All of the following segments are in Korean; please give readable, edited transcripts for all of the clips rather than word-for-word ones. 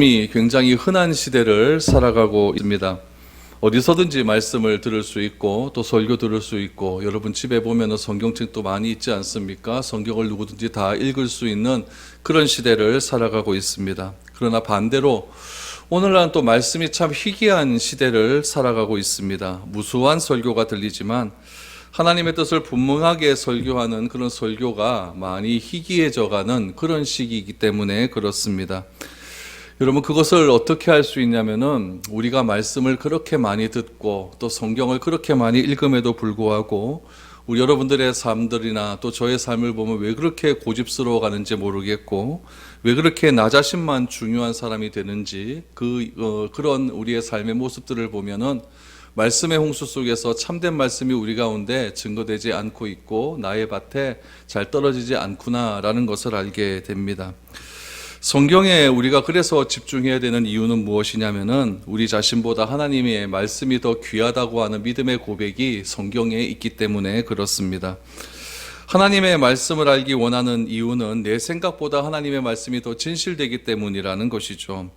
이 굉장히 흔한 시대를 살아가고 있습니다. 어디서든지 말씀을 들을 수 있고 또 설교 들을 수 있고, 여러분 집에 보면 성경책도 많이 있지 않습니까? 성경을 누구든지 다 읽을 수 있는 그런 시대를 살아가고 있습니다. 그러나 반대로 오늘날은 또 말씀이 참 희귀한 시대를 살아가고 있습니다. 무수한 설교가 들리지만 하나님의 뜻을 분명하게 설교하는 그런 설교가 많이 희귀해져가는 그런 시기이기 때문에 그렇습니다. 여러분, 그것을 어떻게 할 수 있냐면은, 우리가 말씀을 그렇게 많이 듣고 또 성경을 그렇게 많이 읽음에도 불구하고 우리 여러분들의 삶들이나 또 저의 삶을 보면 왜 그렇게 고집스러워 가는지 모르겠고, 왜 그렇게 나 자신만 중요한 사람이 되는지, 그런 우리의 삶의 모습들을 보면은 말씀의 홍수 속에서 참된 말씀이 우리 가운데 증거되지 않고 있고 나의 밭에 잘 떨어지지 않구나라는 것을 알게 됩니다. 성경에 우리가 그래서 집중해야 되는 이유는 무엇이냐면은, 우리 자신보다 하나님의 말씀이 더 귀하다고 하는 믿음의 고백이 성경에 있기 때문에 그렇습니다. 하나님의 말씀을 알기 원하는 이유는 내 생각보다 하나님의 말씀이 더 진실되기 때문이라는 것이죠.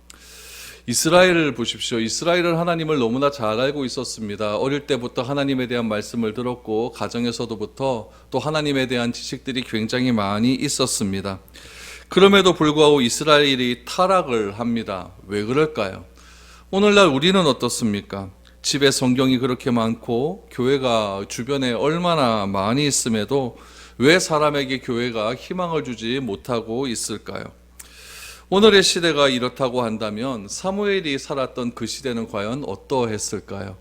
이스라엘을 보십시오. 이스라엘은 하나님을 너무나 잘 알고 있었습니다. 어릴 때부터 하나님에 대한 말씀을 들었고 가정에서부터 또 하나님에 대한 지식들이 굉장히 많이 있었습니다. 그럼에도 불구하고 이스라엘이 타락을 합니다. 왜 그럴까요? 오늘날 우리는 어떻습니까? 집에 성경이 그렇게 많고 교회가 주변에 얼마나 많이 있음에도 왜 사람에게 교회가 희망을 주지 못하고 있을까요? 오늘의 시대가 이렇다고 한다면 사무엘이 살았던 그 시대는 과연 어떠했을까요?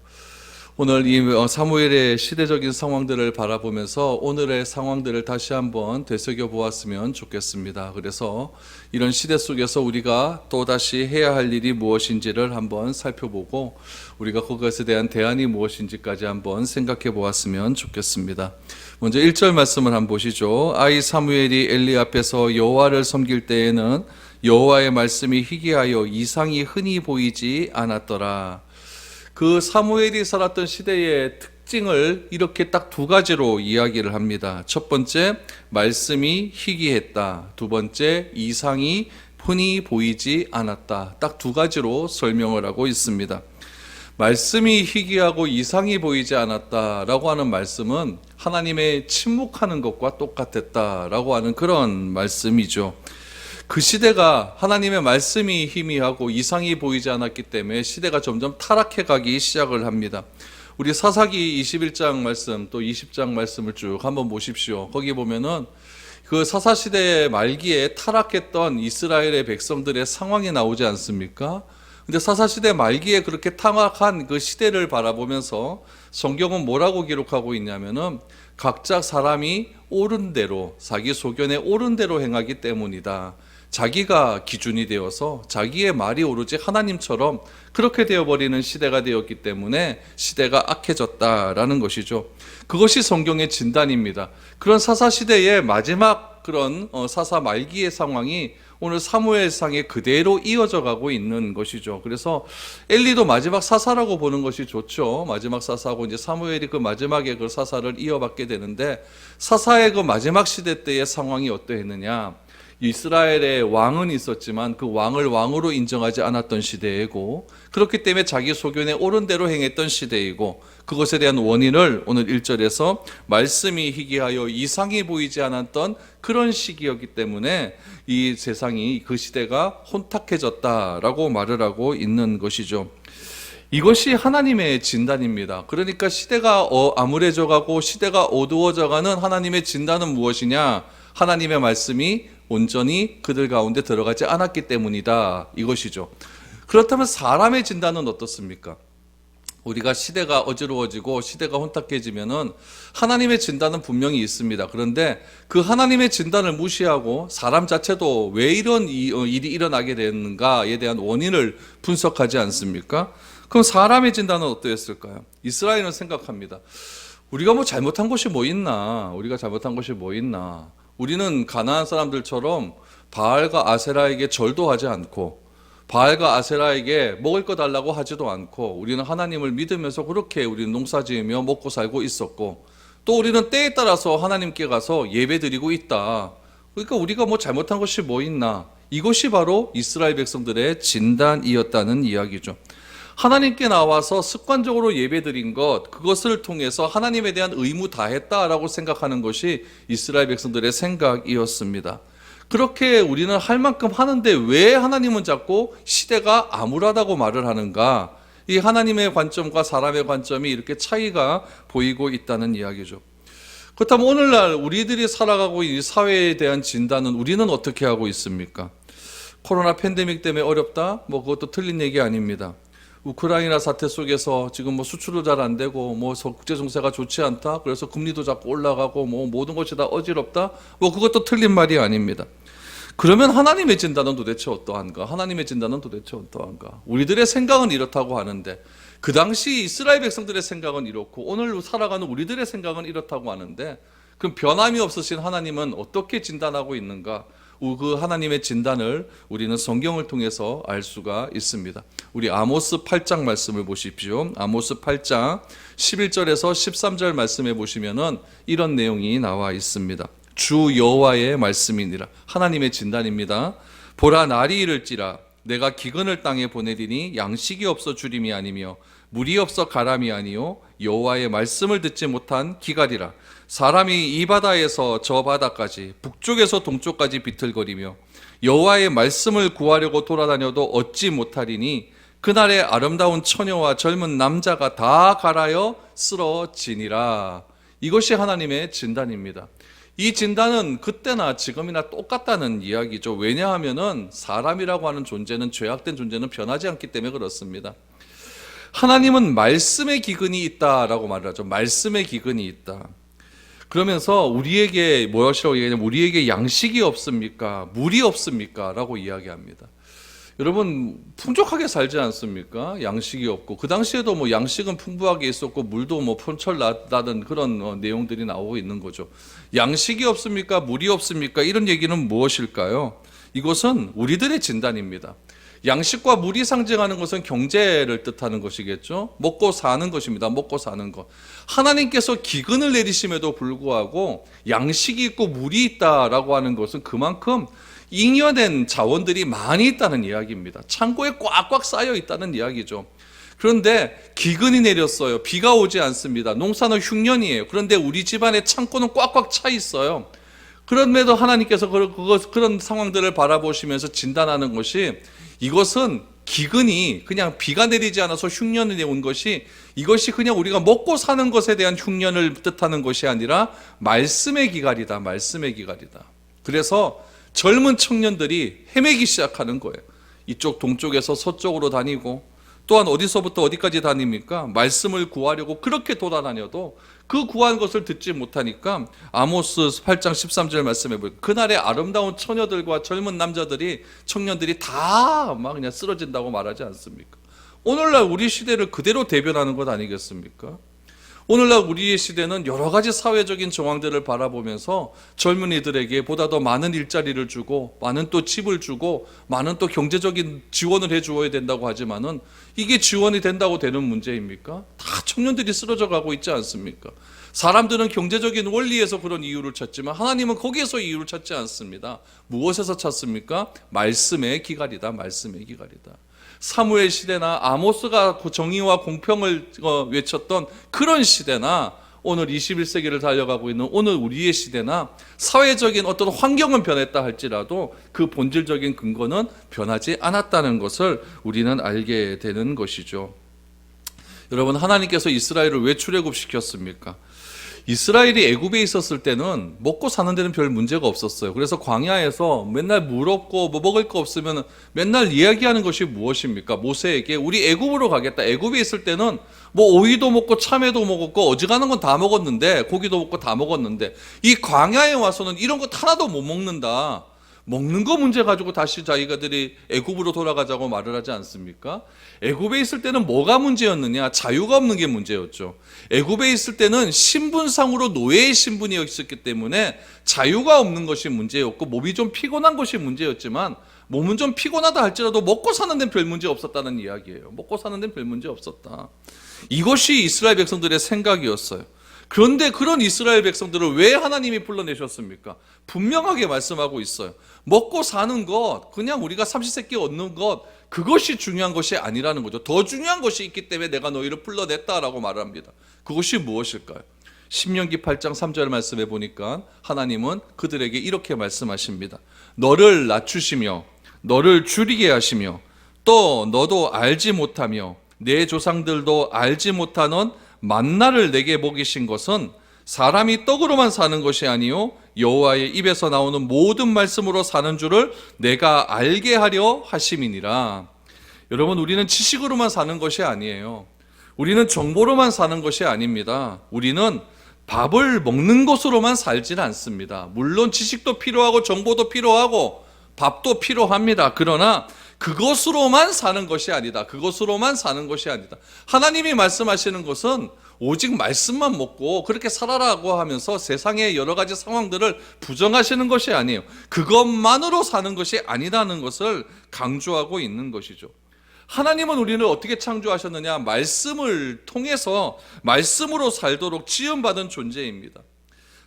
오늘 이 사무엘의 시대적인 상황들을 바라보면서 오늘의 상황들을 다시 한번 되새겨 보았으면 좋겠습니다. 그래서 이런 시대 속에서 우리가 또다시 해야 할 일이 무엇인지를 한번 살펴보고, 우리가 그것에 대한 대안이 무엇인지까지 한번 생각해 보았으면 좋겠습니다. 먼저 1절 말씀을 한번 보시죠. 아이 사무엘이 엘리 앞에서 여호와를 섬길 때에는 여호와의 말씀이 희귀하여 이상이 흔히 보이지 않았더라. 그 사무엘이 살았던 시대의 특징을 이렇게 딱 두 가지로 이야기를 합니다. 첫 번째, 말씀이 희귀했다. 두 번째, 이상이 흔히 보이지 않았다. 딱 두 가지로 설명을 하고 있습니다. 말씀이 희귀하고 이상이 보이지 않았다라고 하는 말씀은 하나님의 침묵하는 것과 똑같았다라고 하는 그런 말씀이죠. 그 시대가 하나님의 말씀이 희미하고 이상이 보이지 않았기 때문에 시대가 점점 타락해 가기 시작을 합니다. 우리 사사기 21장 말씀 또 20장 말씀을 쭉 한번 보십시오. 거기 보면은 그 사사시대의 말기에 타락했던 이스라엘의 백성들의 상황이 나오지 않습니까? 근데 사사시대 말기에 그렇게 타락한 그 시대를 바라보면서 성경은 뭐라고 기록하고 있냐면은, 각자 사람이 옳은 대로, 자기 소견에 옳은 대로 행하기 때문이다. 자기가 기준이 되어서 자기의 말이 오로지 하나님처럼 그렇게 되어버리는 시대가 되었기 때문에 시대가 악해졌다라는 것이죠. 그것이 성경의 진단입니다. 그런 사사시대의 마지막 그런 사사 말기의 상황이 오늘 사무엘상에 그대로 이어져 가고 있는 것이죠. 그래서 엘리도 마지막 사사라고 보는 것이 좋죠. 마지막 사사고 이제 사무엘이 그 마지막에 그 사사를 이어받게 되는데, 사사의 그 마지막 시대 때의 상황이 어떠했느냐? 이스라엘의 왕은 있었지만 그 왕을 왕으로 인정하지 않았던 시대이고, 그렇기 때문에 자기 소견에 옳은 대로 행했던 시대이고, 그것에 대한 원인을 오늘 1절에서 말씀이 희귀하여 이상이 보이지 않았던 그런 시기였기 때문에 이 세상이, 그 시대가 혼탁해졌다라고 말을 하고 있는 것이죠. 이것이 하나님의 진단입니다. 그러니까 시대가 암울해져 가고 시대가 어두워져 가는 하나님의 진단은 무엇이냐? 하나님의 말씀이 온전히 그들 가운데 들어가지 않았기 때문이다, 이것이죠. 그렇다면 사람의 진단은 어떻습니까? 우리가 시대가 어지러워지고 시대가 혼탁해지면은 하나님의 진단은 분명히 있습니다. 그런데 그 하나님의 진단을 무시하고 사람 자체도 왜 이런 일이 일어나게 되는가에 대한 원인을 분석하지 않습니까? 그럼 사람의 진단은 어떠했을까요? 이스라엘은 생각합니다. 우리가 뭐 잘못한 것이 뭐 있나? 우리가 잘못한 것이 뭐 있나? 우리는 가나안 사람들처럼 바알과 아세라에게 절도 하지 않고, 바알과 아세라에게 먹을 거 달라고 하지도 않고, 우리는 하나님을 믿으면서 그렇게 우리는 농사 지으며 먹고 살고 있었고, 또 우리는 때에 따라서 하나님께 가서 예배 드리고 있다. 그러니까 우리가 뭐 잘못한 것이 뭐 있나? 이것이 바로 이스라엘 백성들의 진단이었다는 이야기죠. 하나님께 나와서 습관적으로 예배드린 것, 그것을 통해서 하나님에 대한 의무 다했다라고 생각하는 것이 이스라엘 백성들의 생각이었습니다. 그렇게 우리는 할 만큼 하는데 왜 하나님은 자꾸 시대가 암울하다고 말을 하는가? 이 하나님의 관점과 사람의 관점이 이렇게 차이가 보이고 있다는 이야기죠. 그렇다면 오늘날 우리들이 살아가고 있는 사회에 대한 진단은 우리는 어떻게 하고 있습니까? 코로나 팬데믹 때문에 어렵다? 그것도 틀린 얘기 아닙니다. 우크라이나 사태 속에서 지금 수출도 잘 안 되고 국제 정세가 좋지 않다. 그래서 금리도 자꾸 올라가고 모든 것이 다 어지럽다. 그것도 틀린 말이 아닙니다. 그러면 하나님의 진단은 도대체 어떠한가? 하나님의 진단은 도대체 어떠한가? 우리들의 생각은 이렇다고 하는데 그 당시 이스라엘 백성들의 생각은 이렇고 오늘 살아가는 우리들의 생각은 이렇다고 하는데 그럼 변함이 없으신 하나님은 어떻게 진단하고 있는가? 그 하나님의 진단을 우리는 성경을 통해서 알 수가 있습니다. 우리 아모스 8장 말씀을 보십시오. 아모스 8장 11절에서 13절 말씀에 보시면은 이런 내용이 나와 있습니다. 주 여호와의 말씀이니라. 하나님의 진단입니다. 보라, 날이 이를지라 내가 기근을 땅에 보내리니 양식이 없어 주림이 아니며 물이 없어 가람이 아니요 여호와의 말씀을 듣지 못한 기갈이라. 사람이 이 바다에서 저 바다까지 북쪽에서 동쪽까지 비틀거리며 여호와의 말씀을 구하려고 돌아다녀도 얻지 못하리니 그날에 아름다운 처녀와 젊은 남자가 다 갈아여 쓰러지니라. 이것이 하나님의 진단입니다. 이 진단은 그때나 지금이나 똑같다는 이야기죠. 왜냐하면은 사람이라고 하는 존재는, 죄악된 존재는 변하지 않기 때문에 그렇습니다. 하나님은 말씀의 기근이 있다라고 말을 하죠. 말씀의 기근이 있다. 그러면서 우리에게 무엇이라고 얘기하냐면 우리에게 양식이 없습니까? 물이 없습니까? 라고 이야기합니다. 여러분 풍족하게 살지 않습니까? 양식이 없고 그 당시에도 양식은 풍부하게 있었고 물도 폰철 나던 그런 내용들이 나오고 있는 거죠. 양식이 없습니까? 물이 없습니까? 이런 얘기는 무엇일까요? 이것은 우리들의 진단입니다. 양식과 물이 상징하는 것은 경제를 뜻하는 것이겠죠. 먹고 사는 것입니다. 먹고 사는 것. 하나님께서 기근을 내리심에도 불구하고 양식이 있고 물이 있다라고 하는 것은 그만큼 잉여된 자원들이 많이 있다는 이야기입니다. 창고에 꽉꽉 쌓여 있다는 이야기죠. 그런데 기근이 내렸어요. 비가 오지 않습니다. 농사는 흉년이에요. 그런데 우리 집안의 창고는 꽉꽉 차 있어요. 그럼에도 하나님께서 그런 상황들을 바라보시면서 진단하는 것이 이것은 기근이 그냥 비가 내리지 않아서 흉년이 온 것이 이것이 그냥 우리가 먹고 사는 것에 대한 흉년을 뜻하는 것이 아니라 말씀의 기갈이다. 말씀의 기갈이다. 그래서 젊은 청년들이 헤매기 시작하는 거예요. 이쪽 동쪽에서 서쪽으로 다니고 또한 어디서부터 어디까지 다닙니까? 말씀을 구하려고 그렇게 돌아다녀도 그 구한 것을 듣지 못하니까 아모스 8장 13절 말씀해 보니까 그날의 아름다운 처녀들과 젊은 남자들이 청년들이 다 막 그냥 쓰러진다고 말하지 않습니까? 오늘날 우리 시대를 그대로 대변하는 것 아니겠습니까? 오늘날 우리의 시대는 여러 가지 사회적인 정황들을 바라보면서 젊은이들에게 보다 더 많은 일자리를 주고 많은 또 집을 주고 많은 또 경제적인 지원을 해주어야 된다고 하지만은 이게 지원이 된다고 되는 문제입니까? 다 청년들이 쓰러져 가고 있지 않습니까? 사람들은 경제적인 원리에서 그런 이유를 찾지만 하나님은 거기에서 이유를 찾지 않습니다. 무엇에서 찾습니까? 말씀의 기갈이다. 말씀의 기갈이다. 사무엘 시대나 아모스가 정의와 공평을 외쳤던 그런 시대나 오늘 21세기를 달려가고 있는 오늘 우리의 시대나 사회적인 어떤 환경은 변했다 할지라도 그 본질적인 근거는 변하지 않았다는 것을 우리는 알게 되는 것이죠. 여러분, 하나님께서 이스라엘을 왜 출애굽시켰습니까? 이스라엘이 애굽에 있었을 때는 먹고 사는 데는 별 문제가 없었어요. 그래서 광야에서 맨날 물 없고 먹을 거 없으면 맨날 이야기하는 것이 무엇입니까? 모세에게 우리 애굽으로 가겠다. 애굽에 있을 때는 오이도 먹고 참외도 먹었고 어지간한 건 다 먹었는데 고기도 먹고 다 먹었는데 이 광야에 와서는 이런 것 하나도 못 먹는다. 먹는 거 문제 가지고 다시 자기가들이 애굽으로 돌아가자고 말을 하지 않습니까? 애굽에 있을 때는 뭐가 문제였느냐? 자유가 없는 게 문제였죠. 애굽에 있을 때는 신분상으로 노예의 신분이었기 때문에 자유가 없는 것이 문제였고 몸이 좀 피곤한 것이 문제였지만 몸은 좀 피곤하다 할지라도 먹고 사는 데는 별 문제 없었다는 이야기예요. 먹고 사는 데는 별 문제 없었다. 이것이 이스라엘 백성들의 생각이었어요. 그런데 그런 이스라엘 백성들을 왜 하나님이 불러내셨습니까? 분명하게 말씀하고 있어요. 먹고 사는 것, 그냥 우리가 삼시세끼 얻는 것, 그것이 중요한 것이 아니라는 거죠. 더 중요한 것이 있기 때문에 내가 너희를 불러냈다라고 말합니다. 그것이 무엇일까요? 신명기 8장 3절 말씀해 보니까 하나님은 그들에게 이렇게 말씀하십니다. 너를 낮추시며 너를 줄이게 하시며 또 너도 알지 못하며 내 조상들도 알지 못하는 만나를 내게 먹이신 것은 사람이 떡으로만 사는 것이 아니요 여호와의 입에서 나오는 모든 말씀으로 사는 줄을 내가 알게 하려 하심이니라. 여러분, 우리는 지식으로만 사는 것이 아니에요. 우리는 정보로만 사는 것이 아닙니다. 우리는 밥을 먹는 것으로만 살지는 않습니다. 물론 지식도 필요하고 정보도 필요하고 밥도 필요합니다. 그러나 그것으로만 사는 것이 아니다. 그것으로만 사는 것이 아니다. 하나님이 말씀하시는 것은 오직 말씀만 먹고 그렇게 살아라고 하면서 세상의 여러 가지 상황들을 부정하시는 것이 아니에요. 그것만으로 사는 것이 아니라는 것을 강조하고 있는 것이죠. 하나님은 우리를 어떻게 창조하셨느냐? 말씀을 통해서 말씀으로 살도록 지음받은 존재입니다.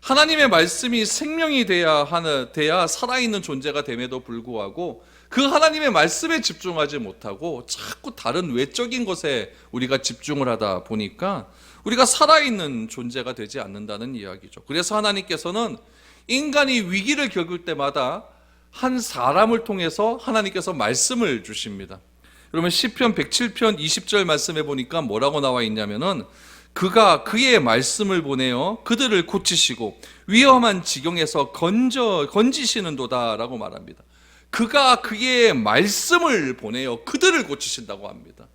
하나님의 말씀이 생명이 돼야 살아있는 존재가 됨에도 불구하고 그 하나님의 말씀에 집중하지 못하고 자꾸 다른 외적인 것에 우리가 집중을 하다 보니까 우리가 살아있는 존재가 되지 않는다는 이야기죠. 그래서 하나님께서는 인간이 위기를 겪을 때마다 한 사람을 통해서 하나님께서 말씀을 주십니다. 그러면 시편 107편 20절 말씀해 보니까 뭐라고 나와 있냐면은 그가 그의 말씀을 보내어 그들을 고치시고 위험한 지경에서 건지시는도다 라고 말합니다. 그가 그의 말씀을 보내어 그들을 고치신다고 합니다.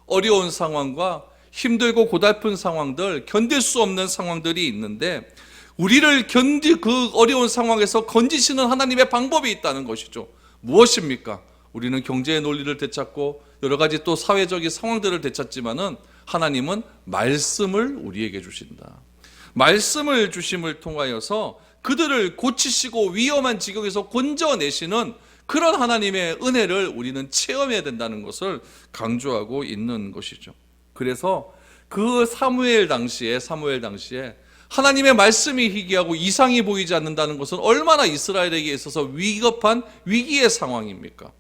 어려운 상황과 힘들고 고달픈 상황들, 견딜 수 없는 상황들이 있는데 우리를 그 어려운 상황에서 건지시는 하나님의 방법이 있다는 것이죠. 무엇입니까? 우리는 경제의 논리를 되찾고 여러 가지 또 사회적인 상황들을 되찾지만은 하나님은 말씀을 우리에게 주신다. 말씀을 주심을 통하여서 그들을 고치시고 위험한 지경에서 건져내시는 그런 하나님의 은혜를 우리는 체험해야 된다는 것을 강조하고 있는 것이죠. 그래서 그 사무엘 당시에 하나님의 말씀이 희귀하고 이상이 보이지 않는다는 것은 얼마나 이스라엘에게 있어서 위급한 위기의 상황입니까?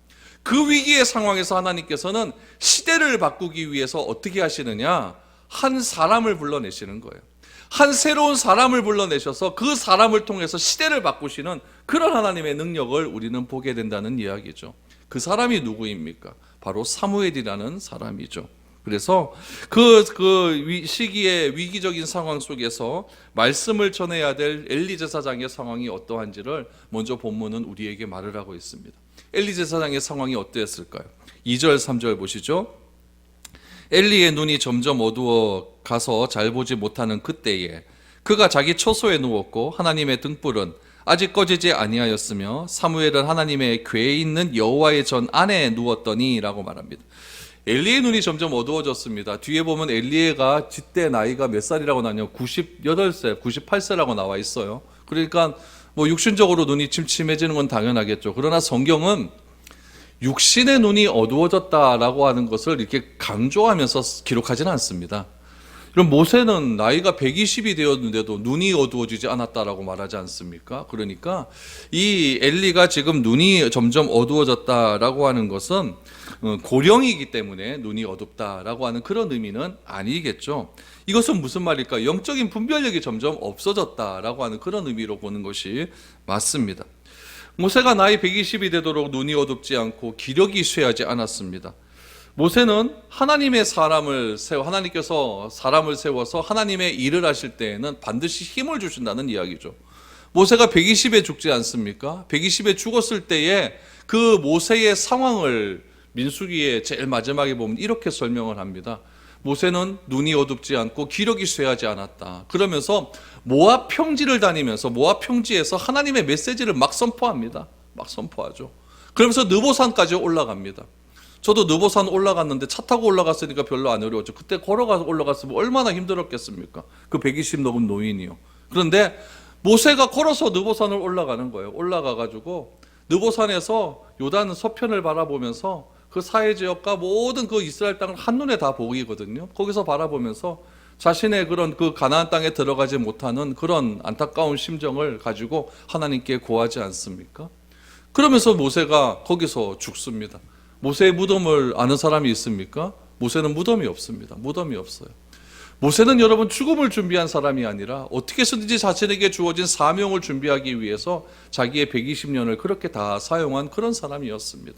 그 위기의 상황에서 하나님께서는 시대를 바꾸기 위해서 어떻게 하시느냐? 한 사람을 불러내시는 거예요. 한 새로운 사람을 불러내셔서 그 사람을 통해서 시대를 바꾸시는 그런 하나님의 능력을 우리는 보게 된다는 이야기죠. 그 사람이 누구입니까? 바로 사무엘이라는 사람이죠. 그래서 그 시기의 위기적인 상황 속에서 말씀을 전해야 될 엘리 제사장의 상황이 어떠한지를 먼저 본문은 우리에게 말을 하고 있습니다. 엘리 제사장의 상황이 어떠했을까요? 2절 3절 보시죠. 엘리의 눈이 점점 어두워 가서 잘 보지 못하는 그때에 그가 자기 처소에 누웠고 하나님의 등불은 아직 꺼지지 아니하였으며 사무엘은 하나님의 궤에 있는 여호와의 전 안에 누웠더니 라고 말합니다. 엘리의 눈이 점점 어두워졌습니다. 뒤에 보면 엘리가 그때 나이가 몇 살이라고 나냐면 98세, 98세라고 나와 있어요. 그러니까 뭐 육신적으로 눈이 침침해지는 건 당연하겠죠. 그러나 성경은 육신의 눈이 어두워졌다라고 하는 것을 이렇게 강조하면서 기록하지는 않습니다. 그럼 모세는 나이가 120이 되었는데도 눈이 어두워지지 않았다라고 말하지 않습니까? 그러니까 이 엘리가 지금 눈이 점점 어두워졌다라고 하는 것은 고령이기 때문에 눈이 어둡다라고 하는 그런 의미는 아니겠죠. 이것은 무슨 말일까? 영적인 분별력이 점점 없어졌다라고 하는 그런 의미로 보는 것이 맞습니다. 모세가 나이 120이 되도록 눈이 어둡지 않고 기력이 쇠하지 않았습니다. 모세는 하나님께서 사람을 세워서 하나님의 일을 하실 때에는 반드시 힘을 주신다는 이야기죠. 모세가 120에 죽지 않습니까? 120에 죽었을 때에 그 모세의 상황을 민수기의 제일 마지막에 보면 이렇게 설명을 합니다. 모세는 눈이 어둡지 않고 기력이 쇠하지 않았다. 그러면서 모압 평지를 다니면서 모압 평지에서 하나님의 메시지를 막 선포합니다. 막 선포하죠. 그러면서 느보산까지 올라갑니다. 저도 느보산 올라갔는데 차 타고 올라갔으니까 별로 안 어려웠죠. 그때 걸어가서 올라갔으면 얼마나 힘들었겠습니까? 그 120 넘은 노인이요. 그런데 모세가 걸어서 느보산을 올라가는 거예요. 올라가가지고 느보산에서 요단 서편을 바라보면서 그 사해 지역과 모든 그 이스라엘 땅을 한눈에 다 보이거든요. 거기서 바라보면서 자신의 그런 그 가나안 땅에 들어가지 못하는 그런 안타까운 심정을 가지고 하나님께 고하지 않습니까? 그러면서 모세가 거기서 죽습니다. 모세의 무덤을 아는 사람이 있습니까? 모세는 무덤이 없습니다. 무덤이 없어요. 모세는 여러분 죽음을 준비한 사람이 아니라 어떻게 해서든지 자신에게 주어진 사명을 준비하기 위해서 자기의 120년을 그렇게 다 사용한 그런 사람이었습니다.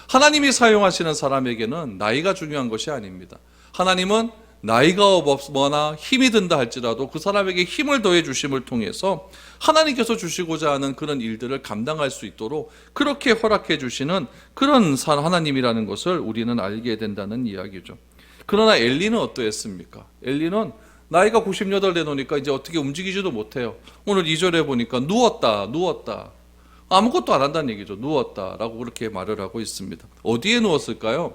하나님이 사용하시는 사람에게는 나이가 중요한 것이 아닙니다. 하나님은 나이가 없거나 힘이 든다 할지라도 그 사람에게 힘을 더해 주심을 통해서 하나님께서 주시고자 하는 그런 일들을 감당할 수 있도록 그렇게 허락해 주시는 그런 하나님이라는 것을 우리는 알게 된다는 이야기죠. 그러나 엘리는 어떠했습니까? 엘리는 나이가 98 되놓으니까 이제 어떻게 움직이지도 못해요. 오늘 2절에 보니까 누웠다. 아무것도 안 한다는 얘기죠. 누웠다라고 그렇게 말을 하고 있습니다. 어디에 누웠을까요?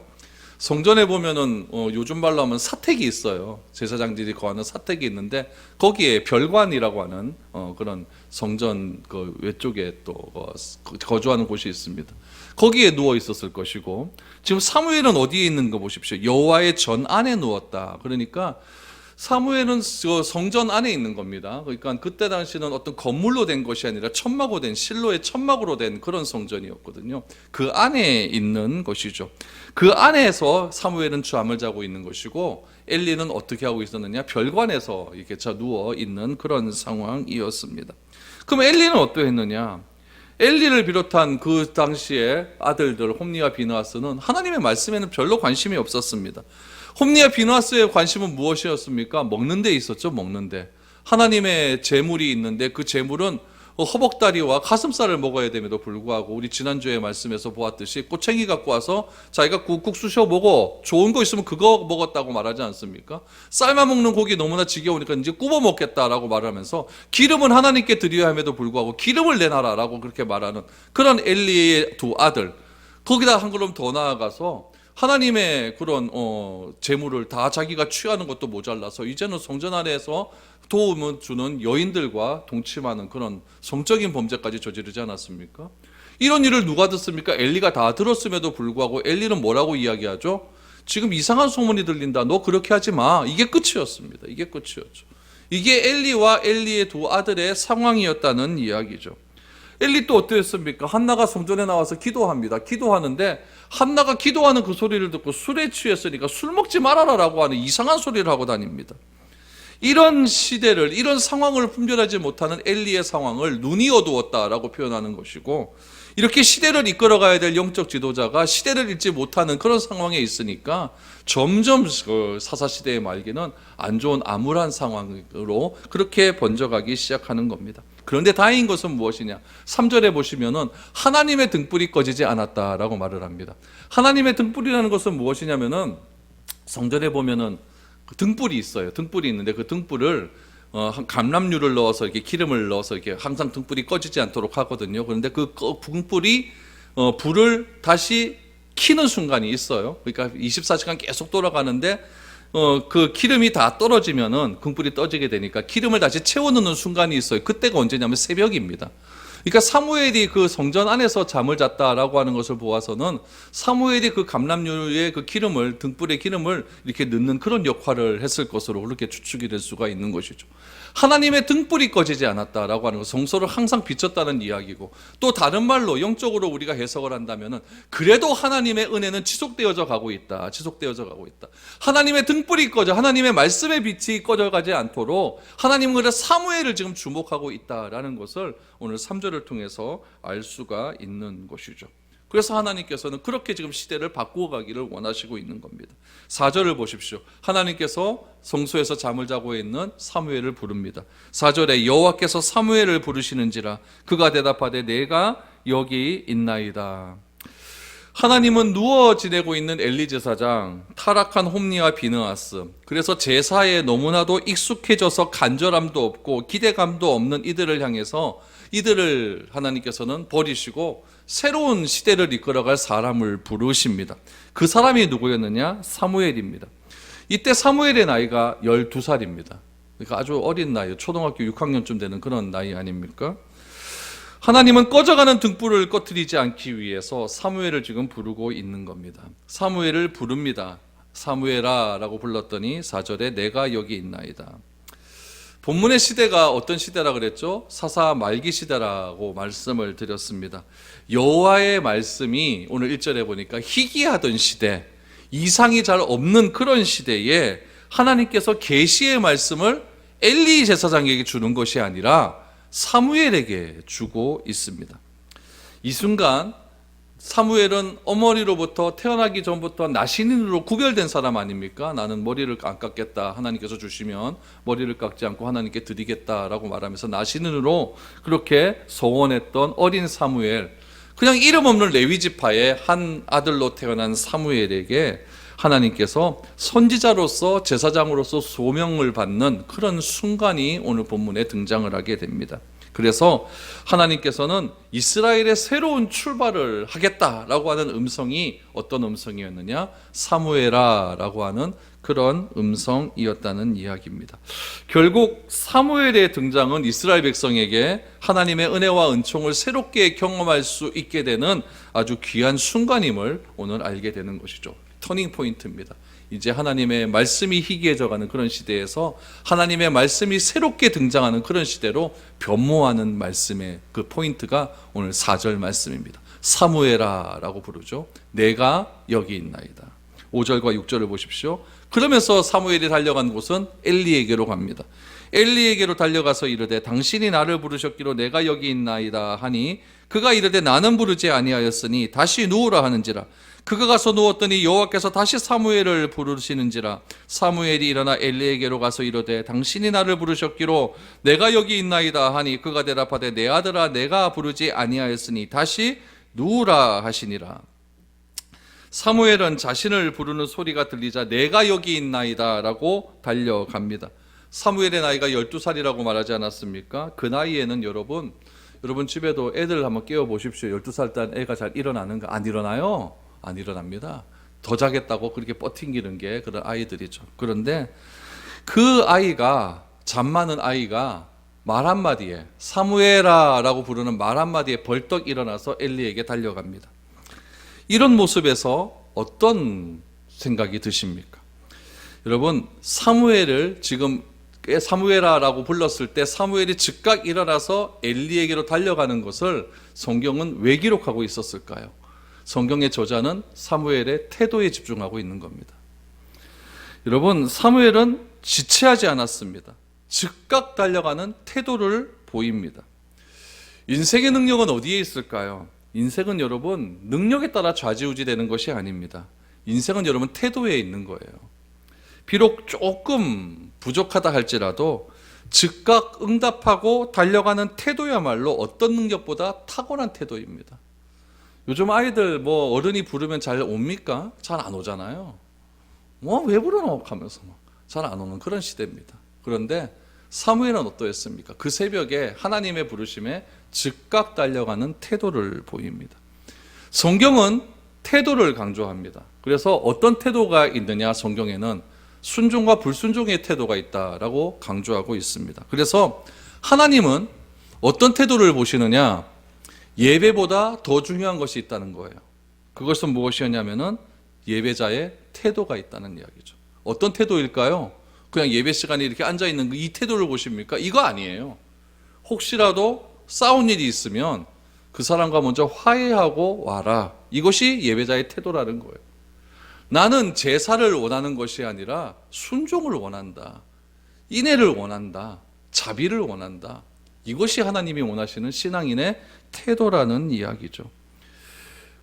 성전에 보면은 요즘 말로 하면 사택이 있어요. 제사장들이 거하는 사택이 있는데 거기에 별관이라고 하는 그런 성전 그 외쪽에 또 거주하는 곳이 있습니다. 거기에 누워 있었을 것이고, 지금 사무엘은 어디에 있는 거 보십시오. 여호와의 전 안에 누웠다. 그러니까 사무엘은 성전 안에 있는 겁니다. 그러니까 그때 당시는 어떤 건물로 된 것이 아니라 천막으로 된, 실로의 천막으로 된 그런 성전이었거든요. 그 안에 있는 것이죠. 그 안에서 사무엘은 잠을 자고 있는 것이고, 엘리는 어떻게 하고 있었느냐? 별관에서 이렇게 누워 있는 그런 상황이었습니다. 그럼 엘리는 어떠했느냐? 엘리를 비롯한 그 당시의 아들들 홈리와 비느하스는 하나님의 말씀에는 별로 관심이 없었습니다. 홈리와 비느하스의 관심은 무엇이었습니까? 먹는 데 있었죠. 먹는 데. 하나님의 제물이 있는데 그 제물은 허벅다리와 가슴살을 먹어야 됨에도 불구하고 우리 지난주에 말씀에서 보았듯이 꼬챙이 갖고 와서 자기가 꾹꾹 쑤셔 먹어, 좋은 거 있으면 그거 먹었다고 말하지 않습니까? 삶아 먹는 고기 너무나 지겨우니까 이제 굽어 먹겠다라고 말하면서 기름은 하나님께 드려야 함에도 불구하고 기름을 내놔라라고 그렇게 말하는 그런 엘리의 두 아들, 거기다 한 걸음 더 나아가서 하나님의 그런 재물을 다 자기가 취하는 것도 모자라서 이제는 성전 안에서 도움을 주는 여인들과 동침하는 그런 성적인 범죄까지 저지르지 않았습니까? 이런 일을 누가 듣습니까? 엘리가 다 들었음에도 불구하고 엘리는 뭐라고 이야기하죠? 지금 이상한 소문이 들린다. 너 그렇게 하지 마. 이게 끝이었습니다. 이게 끝이었죠. 이게 엘리와 엘리의 두 아들의 상황이었다는 이야기죠. 엘리 또 어땠습니까? 한나가 성전에 나와서 기도합니다. 기도하는데 한나가 기도하는 그 소리를 듣고 술에 취했으니까 술 먹지 말아라라고 하는 이상한 소리를 하고 다닙니다. 이런 시대를, 이런 상황을 분별하지 못하는 엘리의 상황을 눈이 어두웠다라고 표현하는 것이고, 이렇게 시대를 이끌어가야 될 영적 지도자가 시대를 읽지 못하는 그런 상황에 있으니까 점점 사사시대의 말기는 안 좋은 암울한 상황으로 그렇게 번져가기 시작하는 겁니다. 그런데 다행인 것은 무엇이냐? 3절에 보시면은 하나님의 등불이 꺼지지 않았다라고 말을 합니다. 하나님의 등불이라는 것은 무엇이냐면은 성전에 보면은 등불이 있어요. 등불이 있는데 그 등불을 감람유를 넣어서 이렇게 기름을 넣어서 이렇게 항상 등불이 꺼지지 않도록 하거든요. 그런데 그 등불이 불을 다시 켜는 순간이 있어요. 그러니까 24시간 계속 돌아가는데 그 기름이 다 떨어지면은 등불이 떠지게 되니까 기름을 다시 채워 넣는 순간이 있어요. 그때가 언제냐면 새벽입니다. 그러니까 사무엘이 그 성전 안에서 잠을 잤다라고 하는 것을 보아서는 사무엘이 그 감람유의 그 기름을, 등불의 기름을 이렇게 넣는 그런 역할을 했을 것으로 그렇게 추측이 될 수가 있는 것이죠. 하나님의 등불이 꺼지지 않았다라고 하는 것, 성소를 항상 비췄다는 이야기고, 또 다른 말로 영적으로 우리가 해석을 한다면은 그래도 하나님의 은혜는 지속되어져 가고 있다. 하나님의 등불이 꺼져, 하나님의 말씀의 빛이 꺼져가지 않도록 하나님은 그래 사무엘을 지금 주목하고 있다라는 것을 오늘 3절을 통해서 알 수가 있는 것이죠. 그래서 하나님께서는 그렇게 지금 시대를 바꾸어 가기를 원하시고 있는 겁니다. 4절을 보십시오. 하나님께서 성소에서 잠을 자고 있는 사무엘을 부릅니다. 4절에 여호와께서 사무엘을 부르시는지라 그가 대답하되 내가 여기 있나이다. 하나님은 누워 지내고 있는 엘리 제사장, 타락한 홈리와 비느하스, 그래서 제사에 너무나도 익숙해져서 간절함도 없고 기대감도 없는 이들을 향해서 이들을 하나님께서는 버리시고 새로운 시대를 이끌어갈 사람을 부르십니다. 그 사람이 누구였느냐? 사무엘입니다. 이때 사무엘의 나이가 12살입니다. 그러니까 아주 어린 나이, 초등학교 6학년쯤 되는 그런 나이 아닙니까? 하나님은 꺼져가는 등불을 꺼뜨리지 않기 위해서 사무엘을 지금 부르고 있는 겁니다. 사무엘을 부릅니다. 사무엘아라고 불렀더니 4절에 내가 여기 있나이다. 본문의 시대가 어떤 시대라 그랬죠? 사사 말기 시대라고 말씀을 드렸습니다. 여호와의 말씀이 오늘 1절에 보니까 희귀하던 시대, 이상이 잘 없는 그런 시대에 하나님께서 계시의 말씀을 엘리 제사장에게 주는 것이 아니라 사무엘에게 주고 있습니다. 이 순간 사무엘은 어머니로부터 태어나기 전부터 나신인으로 구별된 사람 아닙니까? 나는 머리를 안 깎겠다, 하나님께서 주시면 머리를 깎지 않고 하나님께 드리겠다라고 말하면서 나신인으로 그렇게 소원했던 어린 사무엘, 그냥 이름 없는 레위 지파의 한 아들로 태어난 사무엘에게 하나님께서 선지자로서 제사장으로서 소명을 받는 그런 순간이 오늘 본문에 등장을 하게 됩니다. 그래서 하나님께서는 이스라엘의 새로운 출발을 하겠다라고 하는 음성이 어떤 음성이었느냐? 사무엘아라고 하는 그런 음성이었다는 이야기입니다. 결국 사무엘의 등장은 이스라엘 백성에게 하나님의 은혜와 은총을 새롭게 경험할 수 있게 되는 아주 귀한 순간임을 오늘 알게 되는 것이죠. 터닝 포인트입니다. 이제 하나님의 말씀이 희귀해져가는 그런 시대에서 하나님의 말씀이 새롭게 등장하는 그런 시대로 변모하는 말씀의 그 포인트가 오늘 4절 말씀입니다. 사무엘아라고 부르죠. 내가 여기 있나이다. 5절과 6절을 보십시오. 그러면서 사무엘이 달려간 곳은 엘리에게로 갑니다. 엘리에게로 달려가서 이르되 당신이 나를 부르셨기로 내가 여기 있나이다 하니 그가 이르되 나는 부르지 아니하였으니 다시 누우라 하는지라. 그가 가서 누웠더니 여호와께서 다시 사무엘을 부르시는지라. 사무엘이 일어나 엘리에게로 가서 이르되 당신이 나를 부르셨기로 내가 여기 있나이다 하니 그가 대답하되 내 아들아 내가 부르지 아니하였으니 다시 누우라 하시니라. 사무엘은 자신을 부르는 소리가 들리자 내가 여기 있나이다 라고 달려갑니다. 사무엘의 나이가 12살이라고 말하지 않았습니까? 그 나이에는 여러분 집에도 애들 한번 깨워보십시오. 12살 때 애가 잘 일어나는가? 안 일어나요? 안 일어납니다. 더 자겠다고 그렇게 버팅기는 게 그런 아이들이죠. 그런데 그 아이가, 잠 많은 아이가 말 한마디에, 사무엘아라고 부르는 말 한마디에 벌떡 일어나서 엘리에게 달려갑니다. 이런 모습에서 어떤 생각이 드십니까? 여러분, 사무엘을 지금 사무엘아라고 불렀을 때 사무엘이 즉각 일어나서 엘리에게로 달려가는 것을 성경은 왜 기록하고 있었을까요? 성경의 저자는 사무엘의 태도에 집중하고 있는 겁니다. 여러분, 사무엘은 지체하지 않았습니다. 즉각 달려가는 태도를 보입니다. 인생의 능력은 어디에 있을까요? 인생은 여러분 능력에 따라 좌지우지되는 것이 아닙니다. 인생은 여러분 태도에 있는 거예요. 비록 조금 부족하다 할지라도 즉각 응답하고 달려가는 태도야말로 어떤 능력보다 탁월한 태도입니다. 요즘 아이들 뭐 어른이 부르면 잘 옵니까? 잘 안 오잖아요. 뭐 왜 부르노 하면서 잘 안 오는 그런 시대입니다. 그런데 사무엘은 어떠했습니까? 그 새벽에 하나님의 부르심에 즉각 달려가는 태도를 보입니다. 성경은 태도를 강조합니다. 그래서 어떤 태도가 있느냐, 성경에는 순종과 불순종의 태도가 있다라고 강조하고 있습니다. 그래서 하나님은 어떤 태도를 보시느냐? 예배보다 더 중요한 것이 있다는 거예요. 그것은 무엇이었냐면은 예배자의 태도가 있다는 이야기죠. 어떤 태도일까요? 그냥 예배 시간에 이렇게 앉아있는 이 태도를 보십니까? 이거 아니에요. 혹시라도 싸운 일이 있으면 그 사람과 먼저 화해하고 와라. 이것이 예배자의 태도라는 거예요. 나는 제사를 원하는 것이 아니라 순종을 원한다. 인애를 원한다. 자비를 원한다. 이것이 하나님이 원하시는 신앙인의 태도라는 이야기죠.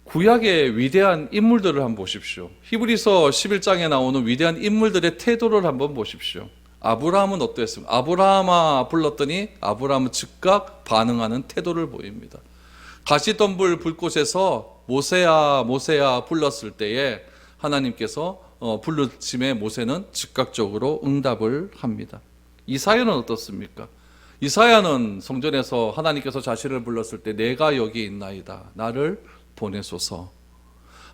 구약의 위대한 인물들을 한번 보십시오. 히브리서 11장에 나오는 위대한 인물들의 태도를 한번 보십시오. 아브라함은 어떠했습니까? 아브라함아 불렀더니 아브라함은 즉각 반응하는 태도를 보입니다. 가시덤불 불꽃에서 모세야 모세야 불렀을 때에 하나님께서 부르심에 모세는 즉각적으로 응답을 합니다. 이사야는 어떻습니까? 이사야는 성전에서 하나님께서 자신을 불렀을 때 내가 여기 있나이다. 나를 보내소서.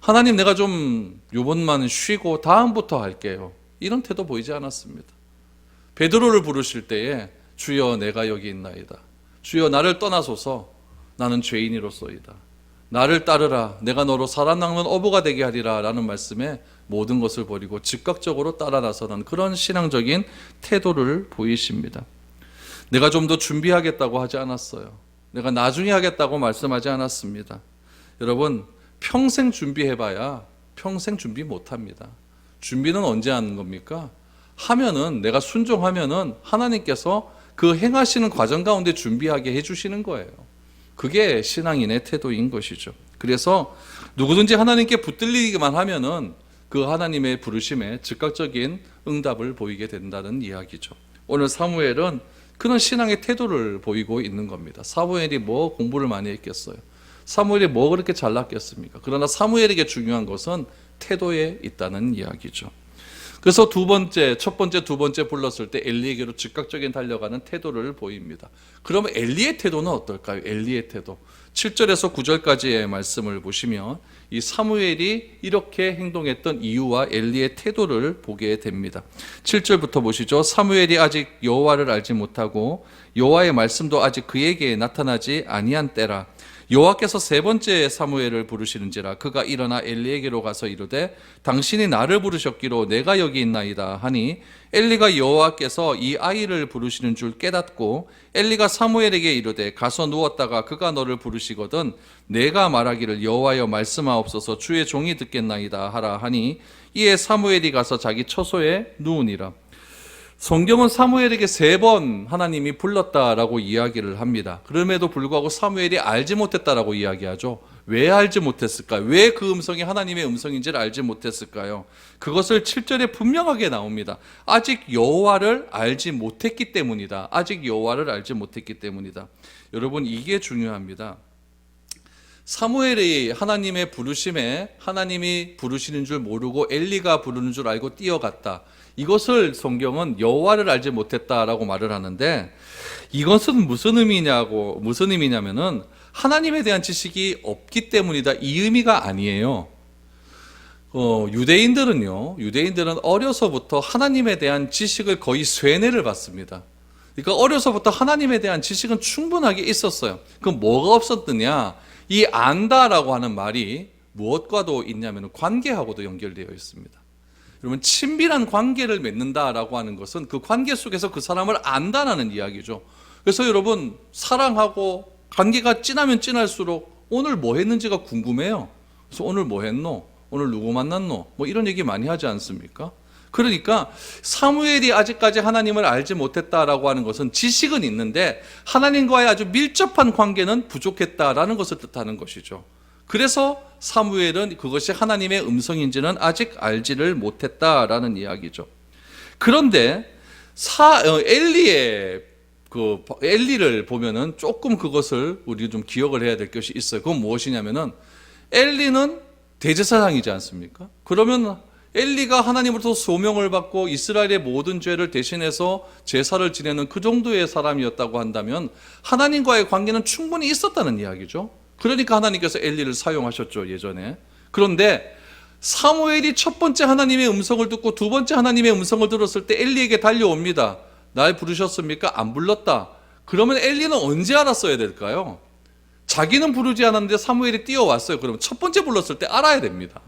하나님 내가 좀 요번만 쉬고 다음부터 할게요. 이런 태도 보이지 않았습니다. 베드로를 부르실 때에 주여 내가 여기 있나이다. 주여 나를 떠나소서. 나는 죄인이로소이다. 나를 따르라. 내가 너로 살아남는 어부가 되게 하리라 라는 말씀에 모든 것을 버리고 즉각적으로 따라 나서는 그런 신앙적인 태도를 보이십니다. 내가 좀 더 준비하겠다고 하지 않았어요. 내가 나중에 하겠다고 말씀하지 않았습니다. 여러분, 평생 준비해봐야 평생 준비 못합니다. 준비는 언제 하는 겁니까? 하면은, 내가 순종하면은 하나님께서 그 행하시는 과정 가운데 준비하게 해주시는 거예요. 그게 신앙인의 태도인 것이죠. 그래서 누구든지 하나님께 붙들리기만 하면은 그 하나님의 부르심에 즉각적인 응답을 보이게 된다는 이야기죠. 오늘 사무엘은 그런 신앙의 태도를 보이고 있는 겁니다. 사무엘이 뭐 공부를 많이 했겠어요? 사무엘이 뭐 그렇게 잘났겠습니까? 그러나 사무엘에게 중요한 것은 태도에 있다는 이야기죠. 그래서 첫 번째, 두 번째 불렀을 때 엘리에게로 즉각적인 달려가는 태도를 보입니다. 그러면 엘리의 태도는 어떨까요? 엘리의 태도. 7절에서 9절까지의 말씀을 보시면 이 사무엘이 이렇게 행동했던 이유와 엘리의 태도를 보게 됩니다. 7절부터 보시죠. 사무엘이 아직 여호와를 알지 못하고 여호와의 말씀도 아직 그에게 나타나지 아니한 때라. 여호와께서 세 번째 사무엘을 부르시는지라. 그가 일어나 엘리에게로 가서 이르되 당신이 나를 부르셨기로 내가 여기 있나이다 하니 엘리가 여호와께서 이 아이를 부르시는 줄 깨닫고 엘리가 사무엘에게 이르되 가서 누웠다가 그가 너를 부르시거든 내가 말하기를 여호와여 말씀하옵소서 주의 종이 듣겠나이다 하라 하니 이에 사무엘이 가서 자기 처소에 누우니라. 성경은 사무엘에게 3번 하나님이 불렀다라고 이야기를 합니다. 그럼에도 불구하고 사무엘이 알지 못했다라고 이야기하죠. 왜 알지 못했을까요? 왜 그 음성이 하나님의 음성인지를 알지 못했을까요? 그것을 7절에 분명하게 나옵니다. 아직 여호와를 알지 못했기 때문이다. 아직 여호와를 알지 못했기 때문이다. 여러분, 이게 중요합니다. 사무엘이 하나님의 부르심에 하나님이 부르시는 줄 모르고 엘리가 부르는 줄 알고 뛰어갔다. 이것을 성경은 여호와를 알지 못했다라고 말을 하는데, 이것은 무슨 의미냐면은 하나님에 대한 지식이 없기 때문이다, 이 의미가 아니에요. 유대인들은 어려서부터 하나님에 대한 지식을 거의 쇠뇌를 받습니다. 그러니까 어려서부터 하나님에 대한 지식은 충분하게 있었어요. 그럼 뭐가 없었느냐? 이 안다라고 하는 말이 무엇과도 있냐면 관계하고도 연결되어 있습니다. 여러분, 친밀한 관계를 맺는다라고 하는 것은 그 관계 속에서 그 사람을 안다라는 이야기죠. 그래서 여러분, 사랑하고 관계가 진하면 진할수록 오늘 뭐 했는지가 궁금해요. 그래서 오늘 뭐 했노? 오늘 누구 만났노? 뭐 이런 얘기 많이 하지 않습니까? 그러니까 사무엘이 아직까지 하나님을 알지 못했다라고 하는 것은 지식은 있는데 하나님과의 아주 밀접한 관계는 부족했다라는 것을 뜻하는 것이죠. 그래서 사무엘은 그것이 하나님의 음성인지는 아직 알지를 못했다라는 이야기죠. 그런데 엘리를 보면은 조금 그것을 우리 좀 기억을 해야 될 것이 있어요. 그건 무엇이냐면은 엘리는 대제사장이지 않습니까? 그러면 엘리가 하나님으로부터 소명을 받고 이스라엘의 모든 죄를 대신해서 제사를 지내는 그 정도의 사람이었다고 한다면 하나님과의 관계는 충분히 있었다는 이야기죠. 그러니까 하나님께서 엘리를 사용하셨죠, 예전에. 그런데 사무엘이 첫 번째 하나님의 음성을 듣고 두 번째 하나님의 음성을 들었을 때 엘리에게 달려옵니다. 날 부르셨습니까? 안 불렀다. 그러면 엘리는 언제 알았어야 될까요? 자기는 부르지 않았는데 사무엘이 뛰어왔어요. 그러면 첫 번째 불렀을 때 알아야 됩니다.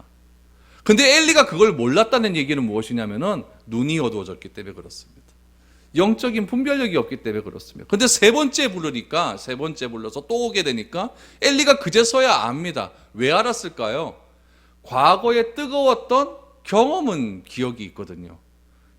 근데 엘리가 그걸 몰랐다는 얘기는 무엇이냐면은 눈이 어두워졌기 때문에 그렇습니다. 영적인 분별력이 없기 때문에 그렇습니다. 근데 세 번째 불러서 또 오게 되니까 엘리가 그제서야 압니다. 왜 알았을까요? 과거에 뜨거웠던 경험은 기억이 있거든요.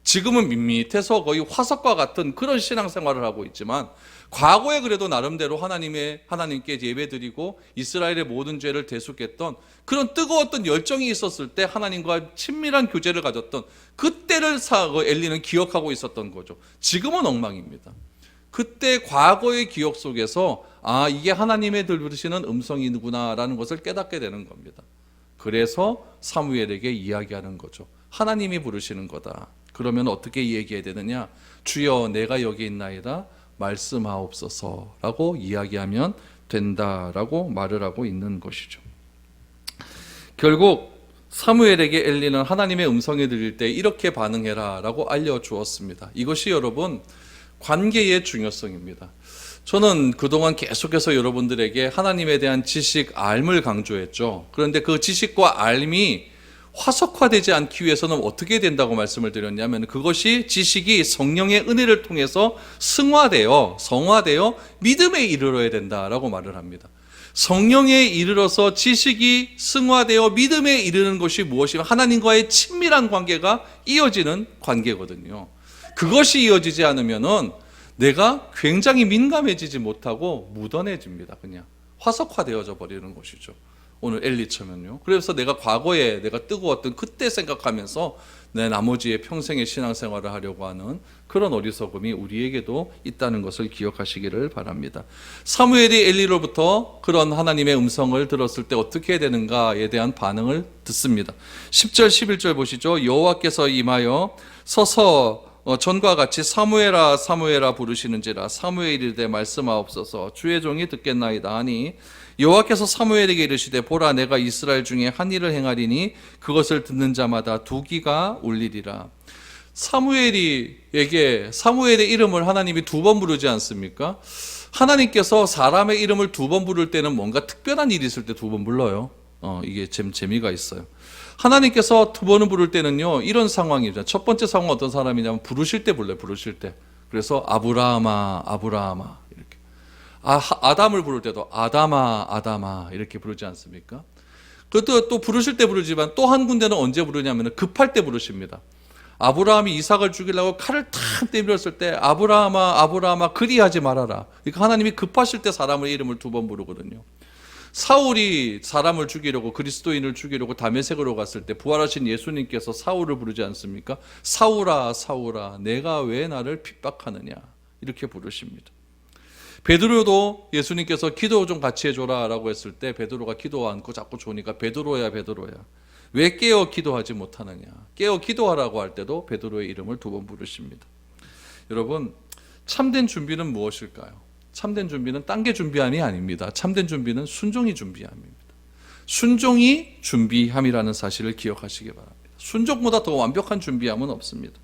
지금은 밋밋해서 거의 화석과 같은 그런 신앙생활을 하고 있지만 과거에 그래도 나름대로 하나님께 예배드리고 이스라엘의 모든 죄를 대속했던 그런 뜨거웠던 열정이 있었을 때 하나님과 친밀한 교제를 가졌던 그때를 엘리는 기억하고 있었던 거죠. 지금은 엉망입니다. 그때 과거의 기억 속에서 이게 하나님의 들으시는 음성이구나라는 것을 깨닫게 되는 겁니다. 그래서 사무엘에게 이야기하는 거죠. 하나님이 부르시는 거다. 그러면 어떻게 얘기해야 되느냐? 주여 내가 여기 있나이다 말씀하옵소서라고 이야기하면 된다라고 말을 하고 있는 것이죠. 결국 사무엘에게 엘리는 하나님의 음성을 들을 때 이렇게 반응해라 라고 알려주었습니다. 이것이 여러분 관계의 중요성입니다. 저는 그동안 계속해서 여러분들에게 하나님에 대한 지식, 알을 강조했죠. 그런데 그 지식과 알미 화석화되지 않기 위해서는 어떻게 된다고 말씀을 드렸냐면, 그것이 지식이 성령의 은혜를 통해서 성화되어 믿음에 이르러야 된다라고 말을 합니다. 성령에 이르러서 지식이 승화되어 믿음에 이르는 것이 무엇이면 하나님과의 친밀한 관계가 이어지는 관계거든요. 그것이 이어지지 않으면은 내가 굉장히 민감해지지 못하고 무던해집니다. 그냥 화석화되어져 버리는 것이죠. 오늘 엘리처면요. 그래서 내가 과거에 내가 뜨거웠던 그때 생각하면서 내 나머지의 평생의 신앙생활을 하려고 하는 그런 어리석음이 우리에게도 있다는 것을 기억하시기를 바랍니다. 사무엘이 엘리로부터 그런 하나님의 음성을 들었을 때 어떻게 해야 되는가에 대한 반응을 듣습니다. 10절 11절 보시죠. 여호와께서 임하여 서서 전과 같이 사무엘아 사무엘아 부르시는지라. 사무엘이 이르되 말씀하옵소서. 주의 종이 듣겠나이다 하니, 여호와께서 사무엘에게 이르시되 보라, 내가 이스라엘 중에 한 일을 행하리니 그것을 듣는 자마다 두 귀가 울리리라. 사무엘의 이름을 하나님이 두 번 부르지 않습니까? 하나님께서 사람의 이름을 두 번 부를 때는 뭔가 특별한 일이 있을 때 두 번 불러요. 이게 재미가 있어요. 하나님께서 두 번을 부를 때는요, 이런 상황이죠. 첫 번째 상황은 어떤 사람이냐면 부르실 때 불러요. 부르실 때. 그래서 아브라함아 아브라함아 이렇게. 아담을 부를 때도 아담아 아담아 이렇게 부르지 않습니까? 그것도 또 부르실 때 부르지만 또 한 군데는 언제 부르냐면 급할 때 부르십니다. 아브라함이 이삭을 죽이려고 칼을 탁 내밀었을 때 아브라함아 아브라함아 그리하지 말아라. 그러니까 하나님이 급하실 때 사람의 이름을 두 번 부르거든요. 사울이 사람을 죽이려고, 그리스도인을 죽이려고 다메섹으로 갔을 때 부활하신 예수님께서 사울을 부르지 않습니까? 사울아 사울아 내가 왜 나를 핍박하느냐 이렇게 부르십니다. 베드로도 예수님께서 기도 좀 같이 해줘라 라고 했을 때 베드로가 기도 않고 자꾸 조니까 베드로야 베드로야 왜 깨어 기도하지 못하느냐. 깨어 기도하라고 할 때도 베드로의 이름을 두 번 부르십니다. 여러분, 참된 준비는 무엇일까요? 참된 준비는 딴 게 준비함이 아닙니다. 참된 준비는 순종이 준비함입니다. 순종이 준비함이라는 사실을 기억하시기 바랍니다. 순종보다 더 완벽한 준비함은 없습니다.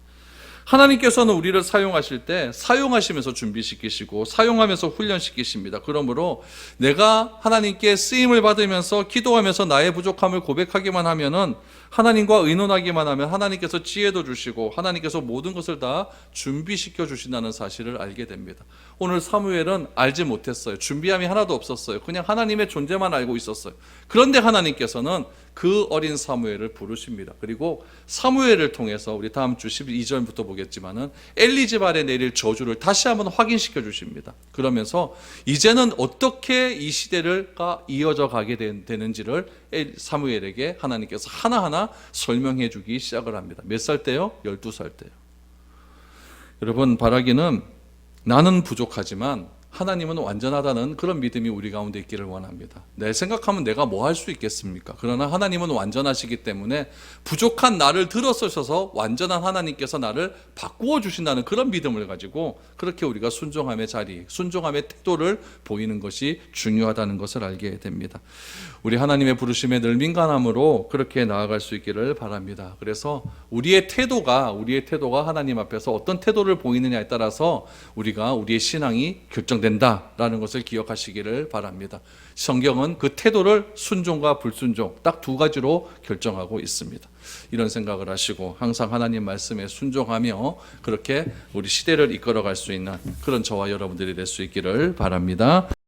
하나님께서는 우리를 사용하실 때 사용하시면서 준비시키시고 사용하면서 훈련시키십니다. 그러므로 내가 하나님께 쓰임을 받으면서 기도하면서 나의 부족함을 고백하기만 하면은, 하나님과 의논하기만 하면 하나님께서 지혜도 주시고 하나님께서 모든 것을 다 준비시켜 주신다는 사실을 알게 됩니다. 오늘 사무엘은 알지 못했어요. 준비함이 하나도 없었어요. 그냥 하나님의 존재만 알고 있었어요. 그런데 하나님께서는 그 어린 사무엘을 부르십니다. 그리고 사무엘을 통해서 우리 다음 주 12절부터 보겠지만은 엘리 집안에 내릴 저주를 다시 한번 확인시켜 주십니다. 그러면서 이제는 어떻게 이 시대가 이어져 가게 되는지를 사무엘에게 하나님께서 하나하나 설명해 주기 시작을 합니다. 몇 살 때요? 12살 때요. 여러분, 바라기는 나는 부족하지만 하나님은 완전하다는 그런 믿음이 우리 가운데 있기를 원합니다. 내 생각하면 내가 뭐 할 수 있겠습니까? 그러나 하나님은 완전하시기 때문에 부족한 나를 들어서셔서 완전한 하나님께서 나를 바꾸어 주신다는 그런 믿음을 가지고 그렇게 우리가 순종함의 자리, 순종함의 태도를 보이는 것이 중요하다는 것을 알게 됩니다. 우리 하나님의 부르심에 늘 민감함으로 그렇게 나아갈 수 있기를 바랍니다. 그래서 우리의 태도가 하나님 앞에서 어떤 태도를 보이느냐에 따라서 우리의 신앙이 결정된다라는 것을 기억하시기를 바랍니다. 성경은 그 태도를 순종과 불순종 딱 두 가지로 결정하고 있습니다. 이런 생각을 하시고 항상 하나님 말씀에 순종하며 그렇게 우리 시대를 이끌어갈 수 있는 그런 저와 여러분들이 될 수 있기를 바랍니다.